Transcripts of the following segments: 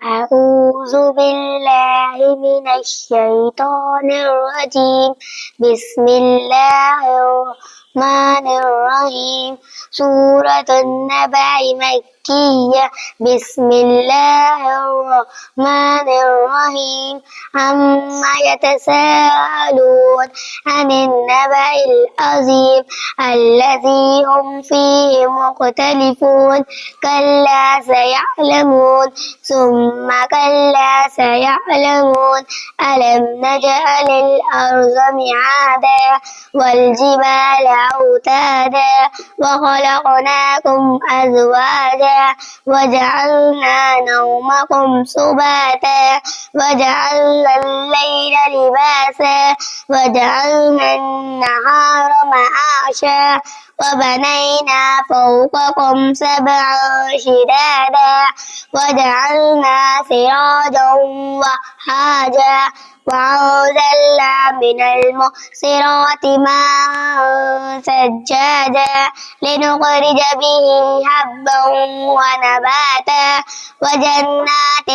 أعوذ بالله من الشيطان الرجيم. بسم الله الرحمن الرحيم. سورة النبأ مكية. بسم الله الرحمن الرحيم. عما يتساءلون عن النبأ العظيم الذي هم فيه مختلفون. كلا سيعلمون ثم كلا سيعلمون. ألم نجعل الأرض مهادا والجبال أوتادا وخلقناكم أزواجا وجعلنا نومكم سباتا وجعلنا الليل لباسا وجعلنا النهار معاشا وبنينا فوقكم سبعا شدادا وجعلنا سراجا وهاجا وأنزلنا من المعصرات ماء ثجاجا لنخرج به حبا ونباتا وجنات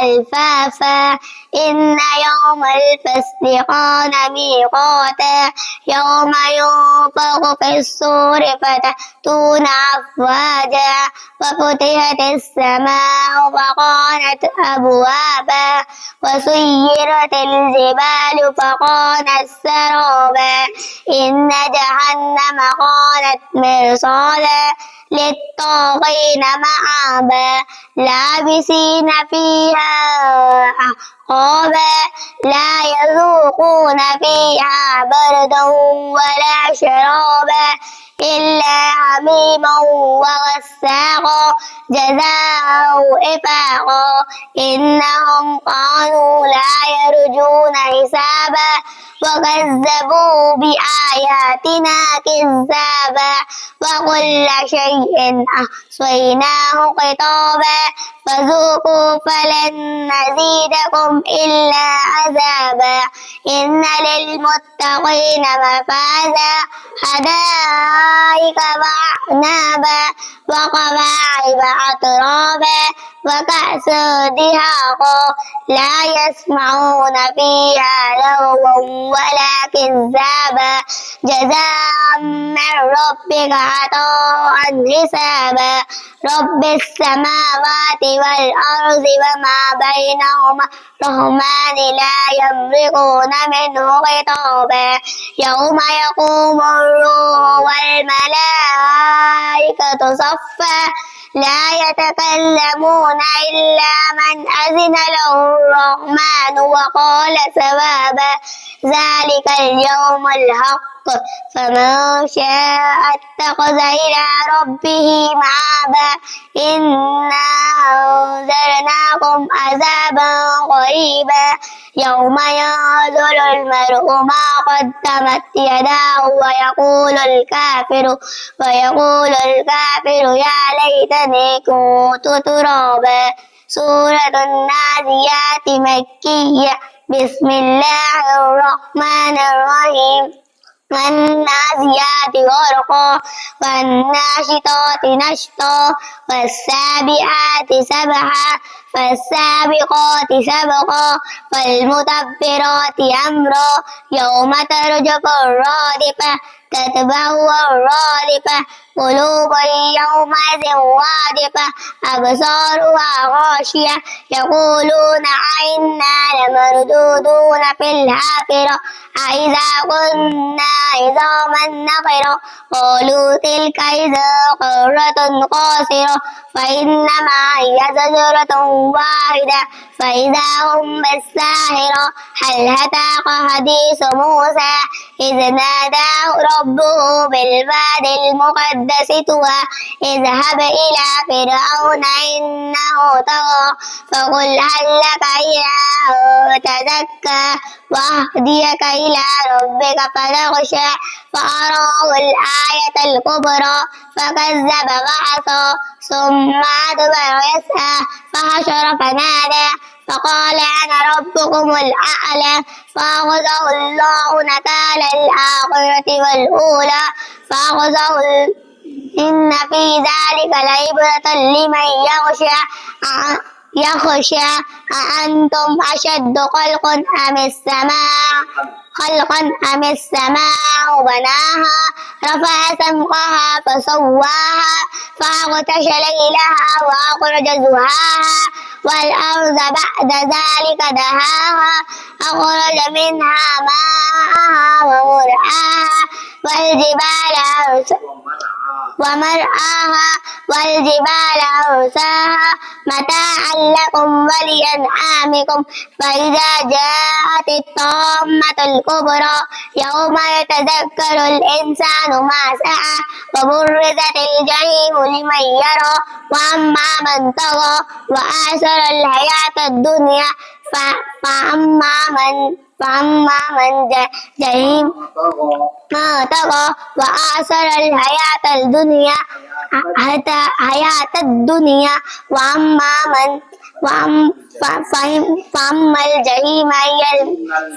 ألفافا. إن يوم الفصل كان ميقاتا يوم ينفخ في الصور فتأتون أفواجا وفتحت السماء فكانت أبوابا وسيرت الجبال فكانت سرابا. إن جهنم كانت مرصادا للطاغين مآبا لابسين فيها أحقابا لا يذوقون فيها بردا ولا شرابا إلا حميما وغساقا جزاء وفاقا. إنهم كانوا لا يرجون حسابا وكذبوا بآياتنا كذابا وكل شيء أحصيناه كتابا فذوقوا فلن نزيدكم إلا عذابا. إن للمتقين مفازا حدائق وأعنابا وكواعب أترابا وكأس دهاقا لا يسمعون فيها لغوا ولا كذابا جزاء من ربك عطاء حسابا. رب السماوات والأرض وما بينهما الرحمن لا يملكون منه خطابا. يوم يقوم الروح والملائكة صفا لا يتكلمون إلا من أذن له الرحمن وقال صوابا. ذلك اليوم الحق فمن شاء اتخذ إلى ربه مآبا. إنا أنذرناكم عذابا قريبا يوم ينظر المرء ما قدمت يداه ويقول الكافر يا ليتني كنت ترابا. سورة النازيات مكية. بسم الله الرحمن الرحيم. والنازيات غرقا والناشطات نشطا والسابحات سبحا فالسابقات سبقا فالمدبرات أمرا يوم ترجف الرادفة تتبوأ الرادفة قلوب يومئذ واجفة أبصارها غاشية يقولون أئنا لمردودون في الحافرة أإذا كنا عظاما نخرة قالوا تلك إذا قرة خاسرة فإنما هي زجرة واحدة فإذا هم بالساهرة. هل أتاك حديث موسى إذ ناداه ربه بالواد المقدس طوى اذهب إلى فرعون إنه طغى فقل هل لك إلى أن تزكى وأهديك إلى ربك فتخشى فأراه الآية الكبرى فكذب وعصى ثم أدبر يسعى فحشر فنادى فقال أنا ربكم الأعلى فأخذه الله نكال الآخرة والأولى إن في ذلك لعبرة لمن يخشى يخشى أأنتم أشد خلقا أم السماء بناها رفع سمقها فسواها فأغطش ليلها وأخرج زهاها والأرض بعد ذلك دهاها أخرج منها ماءها ومرعاها ومرعاها والجبال أرساها متاعا لكم ولأنعامكم فإذا جاءت الطامة الكبرى يوم يتذكر الإنسان ما سعى وبرزت الجحيم لمن يرى وأما من طغى وآثر الحياة الدنيا فأما من جحيم ما طغى وآثر الحياة الدنيا فأما الجحيم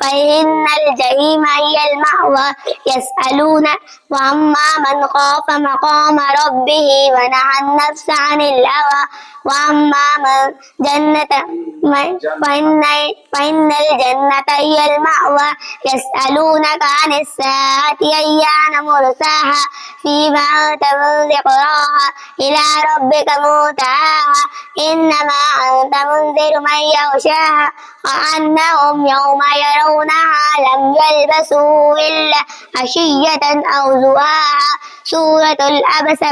فإن الجحيم هي المأوى يسألون وأما من خاف مقام ربه ونهى النفس عن الهوى وأما من فإن الجنة هي المأوى يسألونك عن الساعة أيان مرساها فيما أنت من ذكراها إلى ربك منتهاها إنما أنت منذر من يغشاها كأنهم يوم يرونها لم يلبسوا إلا عشية أو ضحاها سورة أبس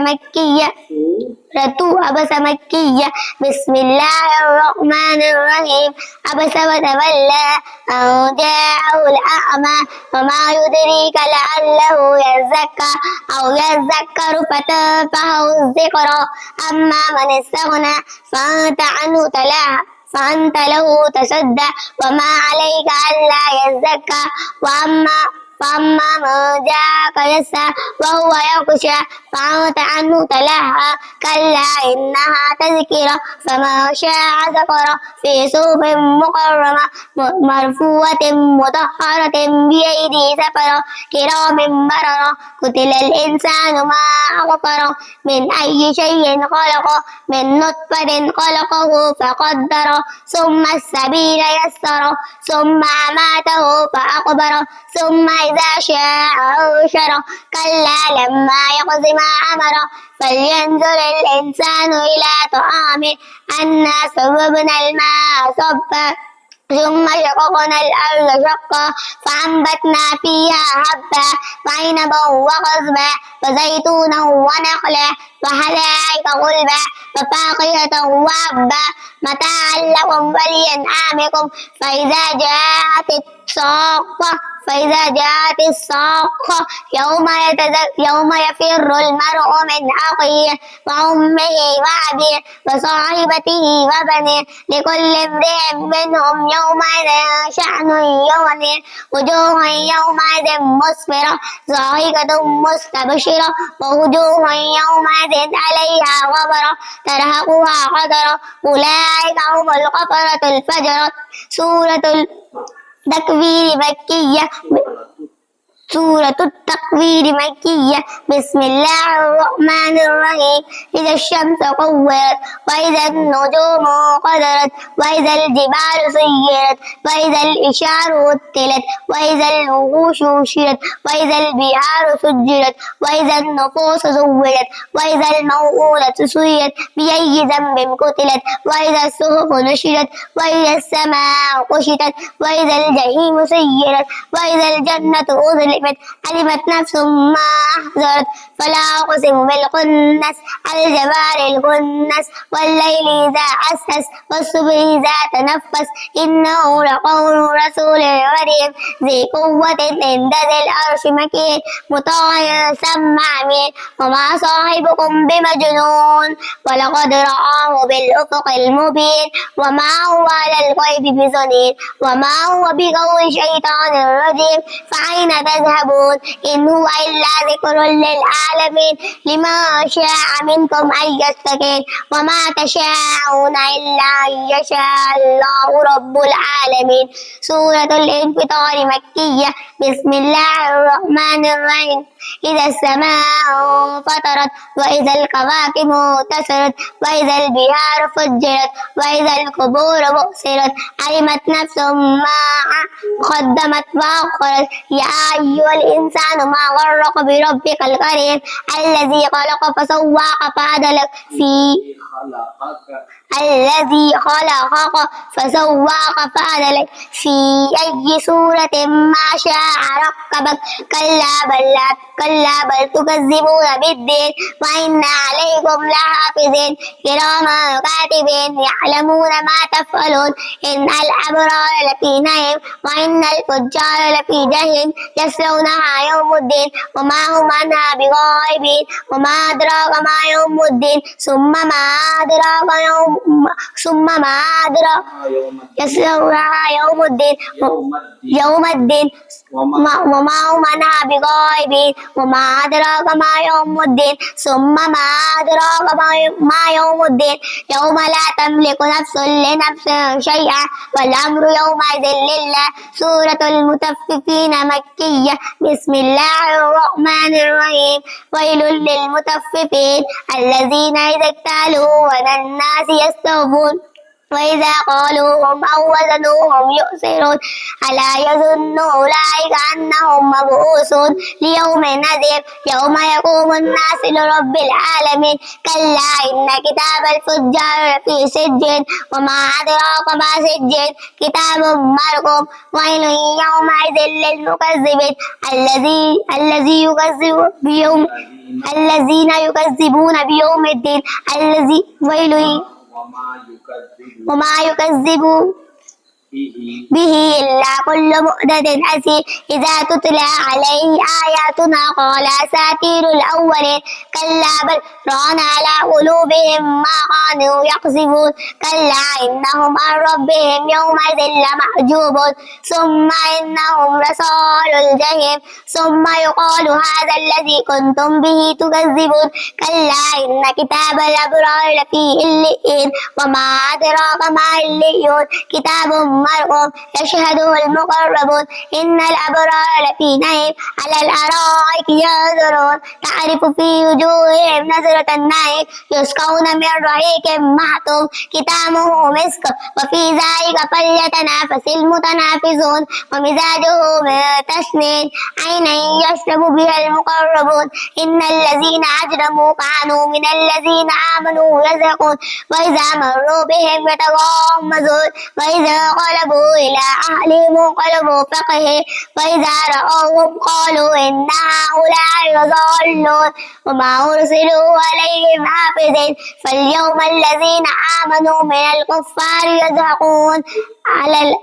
مكية بسم الله الرحمن الرحيم عبس وتولى أن جاءه الأعمى وما يدريك لعله يزكى أو يذكر فتنفعه الذكرى أما من استغنى فأنت له تصدى وما عليك ألا يزكى فأما من جاءك يسعى وهو يخشى فأنت عنه تلهى كلا إنها تذكرة فمن شاء ذكره في صحف مكرمة مرفوعة مطهرة بأيدي سفرة كرام بررة قتل الإنسان ما أغفره من أي شيء خلقه من نطفة خلقه فقدره ثم السبيل يسره ثم أماته فأقبره ثم إذا شاء أنشره كلا لما يقض ما أمره فلينظر الإنسان إلى طعامه أنا صببنا الماء صبا ثم شققنا الأرض شقا فأنبتنا فيها حبا وعنبا وقضبا وزيتونا ونخلا وحدائق غلبا وفاكهة وأبا متاعا لكم ولأنعامكم فإذا جاءت الصاخة يوم يفر المرء من أخيه وأمه وأبيه وصاحبته وبنيه لكل امرئ منهم يومئذ شأن يغنيه وجوه يومئذ مسفرة ضاحكة مستبشرة ووجوه يومئذ عليها غبرة ترهقها قترة أولئك هم الكفرة الفجرة سورة التكوير مكية بسم الله الرحمن الرحيم إذا الشمس كورت وإذا النجوم قدرت وإذا الجبال سيرت وإذا العشار عطلت وإذا الوحوش حشرت وإذا البحار سجرت وإذا النفوس زوجت وإذا الموءودة سئلت بأي ذنب قتلت وإذا الصحف نشرت وإذا السماء كشطت وإذا الجحيم سيرت وإذا الجنة أزلفت علمت نفس ما أحضرت فلا أقسم بالخنس الجوار الكنس والليل إذا عسعس والصبح إذا تنفس إنه لقول رسول كريم ذي قوة عند ذي العرش مكين مطاع ثم أمين وما صاحبكم بمجنون ولقد رآه بالأفق المبين وما هو على الغيب بضنين وما هو بقول شيطان رجيم فأين تذهبون يذهبون إن هو إلا ذكر للعالمين لمن شاء منكم أن يستقيم وما تشاءون إلا أن يشاء الله رب العالمين. سورة الانفطار مكية. بسم الله الرحمن الرحيم. إذا السماء انفطرت وإذا الكواكب انتثرت وإذا البحار فجرت وإذا القبور بعثرت علمت نفس ما قدمت وأخرت. يا أيها الإنسان ما غرك بربك الكريم الذي خلق فسواك فعدلك في أي سورة ما شاء ركبك. كلا بل تكذبون بالدين وإن عليكم لحافظين كراما كاتبين يعلمون ما تفعلون. إن الأبرار لفي نعيم وإن الفجار لفي جحيم يصلونها يوم الدين وما هم عنها بغائبين. وما أدراك ما يوم الدين ثم ما أدراك يصلونها يوم الدين وما هم عنها بغائبين. وما أدراك ما يوم الدين ثم ما أدراك ما يوم الدين يوم لا تملك نفس لنفس شيئا والأمر يومئذ لله. سورة المطففين مكية. بسم الله الرحمن الرحيم. ويل للمطففين الذين إذا اكتالوا على الناس يستوفون وإذا قالوهم أو وزنوهم يؤثرون. ألا يظن أولئك أنهم مبعوثون ليوم نذير يوم يقوم الناس لرب العالمين. كلا إن كتاب الفجار لفي سجين وما أدراك ما سجين كتاب مرقوم. ويل يومئذ للمكذبين الذين يكذبون بيوم الدين وما يكذب به إلا كل معتد أثيم. إذا تتلى عليه آياتنا قال أساطير الأولين. كلا بل ران على قلوبهم ما كانوا يكسبون. كلا إنهم عن ربهم يومئذ لمحجوبون ثم إنهم لصال الجحيم ثم يقال هذا الذي كنتم به تكذبون. كلا إن كتاب الأبرار لفي عليين وما أدراك ما عليون كتاب مرقوم يشهده المقربون. إن الأبرار لفي نعيم على الأرائك ينظرون تعرف في وجوههم نظرة النعيم يسقون من رحيق مختوم ختامه مسك وفي ذلك فليتنافس المتنافسون ومزاجه من تسنيم عينا يشرب بها المقربون. إن الذين أجرموا كانوا من الذين آمنوا يضحكون وإذا مروا بهم يتغامزون وإذا انقلبوا إلى أهلهم انقلبوا فقه وإذا رأوهم قالوا إن هؤلاء لضالون وما أرسلوا عليهم حافظين. فاليوم الذين آمنوا من الكفار يضحكون على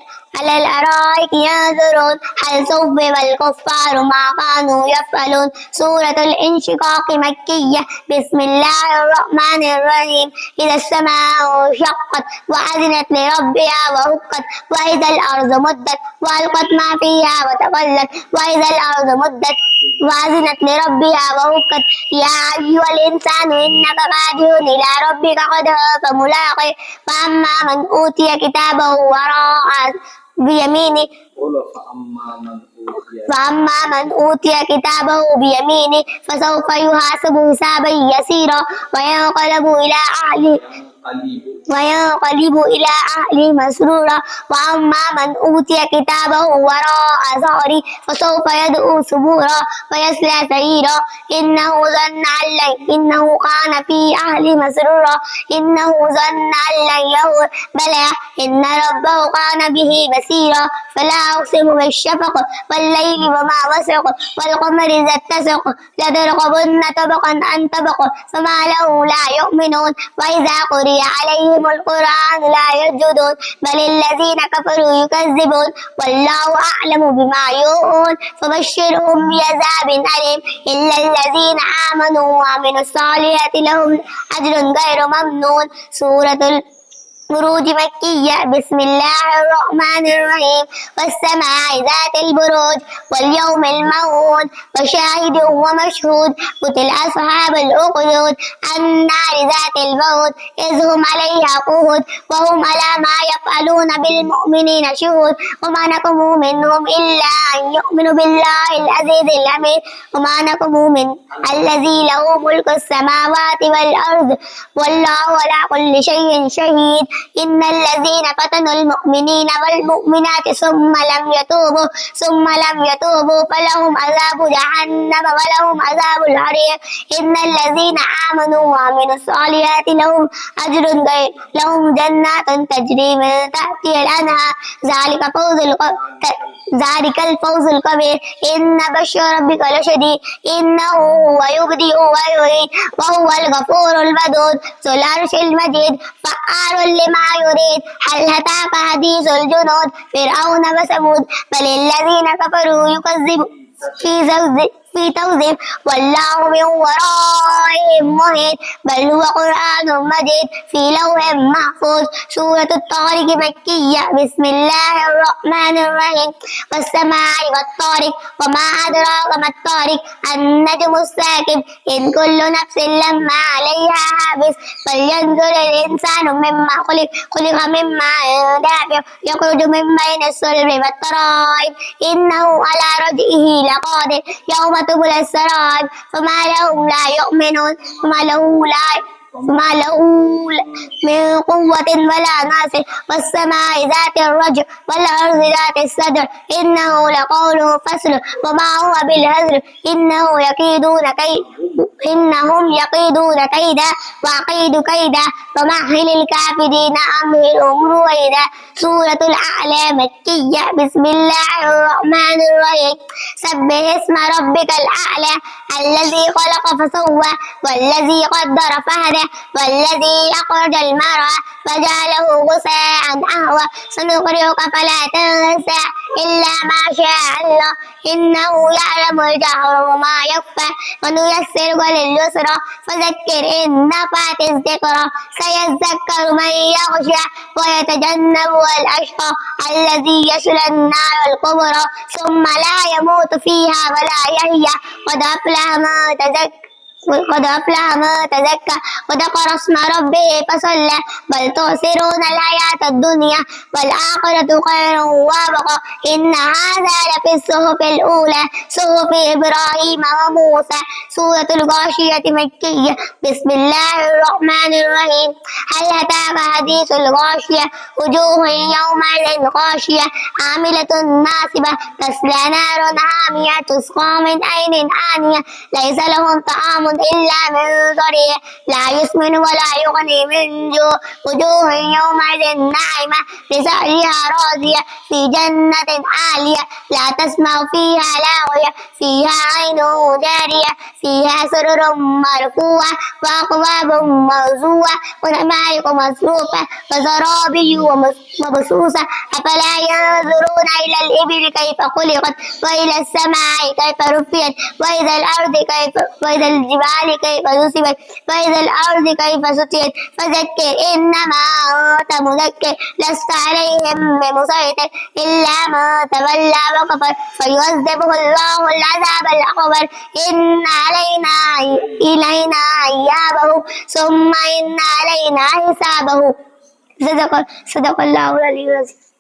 الأرائك ينظرون هل ثوب الكفار ما كانوا يفعلون. سورة الانشقاق مكية. بسم الله الرحمن الرحيم. إذا السماء انشقت وأذنت لربها وحقت وإذا الأرض مدت وألقت ما فيها وتخلت وإذا الأرض مدت وأذنت لربها وحقت. يا أيها الإنسان إنك راجع إلى ربك غدا فملاقيه. فأما من أوتي كتابه وراء بيمينه فأما من أوتي كتابه بيمينه فسوف يحاسب حسابا يسيرا وينقلب إلى أهله مسرورا. وأما من أوتي كتابه وراء ظهره فسوف يدعو ثبورا ويصلى سعيرا. إنه كان في أهله مسرورا إنه ظن أن لن يحور بلى إن ربه كان به بصيرا. فلا أقسم بالشفق والليل وما وسق والقمر إذا اتسق لتركبن طبقا عن طبق فما له لا يؤمنون. وإذا قرئ عليهم القرآن لا يسجدون بل الذين كفروا يكذبون والله أعلم بما يوعون. فبشرهم بعذاب أليم إلا الذين آمنوا وعملوا الصالحات لهم أجر غير ممنون. سورة بروج مكية بسم الله الرحمن الرحيم والسماء ذات البروج واليوم الموعود وشاهد ومشهود قتل أصحاب الأخدود النار ذات الوقود إذ هم عليها قعود وهم على ما يفعلون بالمؤمنين شهود وما نقموا منهم إلا أن يؤمنوا بالله العزيز الحميد وما نقموا من الذي له ملك السماوات والأرض والله على كل شيء شهيد إن الذين فتنوا المؤمنين والمؤمنات ثم لم يتوبوا فلهم عذاب جهنم ولهم عذاب الحريق إن الذين آمنوا وعملوا الصالحات لهم أجر غير لهم جنات تجري من تحتها الأنهار ذلك الفوز الكبير إن بشر ربك لشديد إنه هو يبدئ ويعيد وهو الغفور الودود ذو العرش المجيد فعال لما يريد هل أتاك حديث الجنود فرعون وثمود بل الذين كفروا يكذبون في توزيع والله من ورائهم محيط بل هو قرآن مجيد في لوح محفوظ سورة الطارق مكية بسم الله الرحمن الرحيم والسماء والطارق وما أدراك ما الطارق النجم الثاقب إن كل نفس لما عليها حافظ فلينظر الإنسان مما خلق من ماء دافق يخرج من بين الصلب والترائب إنه على رجعه لقادر يوم تبلى السرائر فما لهم لا يؤمنون فما له من قوة ولا ناصر والسماء ذات الرجع والأرض ذات الصدر إنه لقول فصل وما هو بالهزل إنهم يكيدون كيدا وأكيد كيدا ومهل الكافرين أمهلهم رويدا سورة الأعلى مكية بسم الله الرحمن الرحيم سبح اسم ربك الأعلى الذي خلق فسوى والذي قدر فهدى والذي أخرج المرعى فجعله غثاء أهوى سنقرئك فلا تنسى إلا ما شاء الله إنه يعلم الجهر وما يخفى ونيسرك لليسرى فذكر إن نفعت الذكرى سيذكر من يخشى ويتجنبها الأشقى الذي يصلى النار الكبرى ثم لا يموت فيها ولا يحيى قد أفلح ما تزكى وذكر اسم ربه فصلى بل تؤثرون الحياة الدنيا والآخرة خير وأبقى إن هذا لفي الصحف الأولى صحف إبراهيم وموسى سورة الغاشية مكية بسم الله الرحمن الرحيم هل أتاك حديث الغاشية وجوه يومئذ غاشية عاملة ناصبة تصلى نار حامية تسقى من عين آنية ليس لهم طعام إلا من ضريع لا يسمن ولا يغني من جوع وجوه يومئذ ناعمة لسعيها راضية في جنة عالية لا تسمع فيها لاغية فيها عين جارية فيها سرر مرفوعة وأكواب موضوعة ونمارق مصفوفة وزرابي مبثوثة أفلا ينظرون إلى الإبل كيف خلقت وإلى السماء كيف رفعت وإذا الجبال كيف نصبت وإذا الأرض كيف سطحت فذكر إنما أنت مذكر لست عليهم بمسيطر إلا ما تولى وكفر فيعذبه الله العذاب الأكبر إن إلينا إيابه ثم إن علينا حسابه صدق الله العلي العظيم.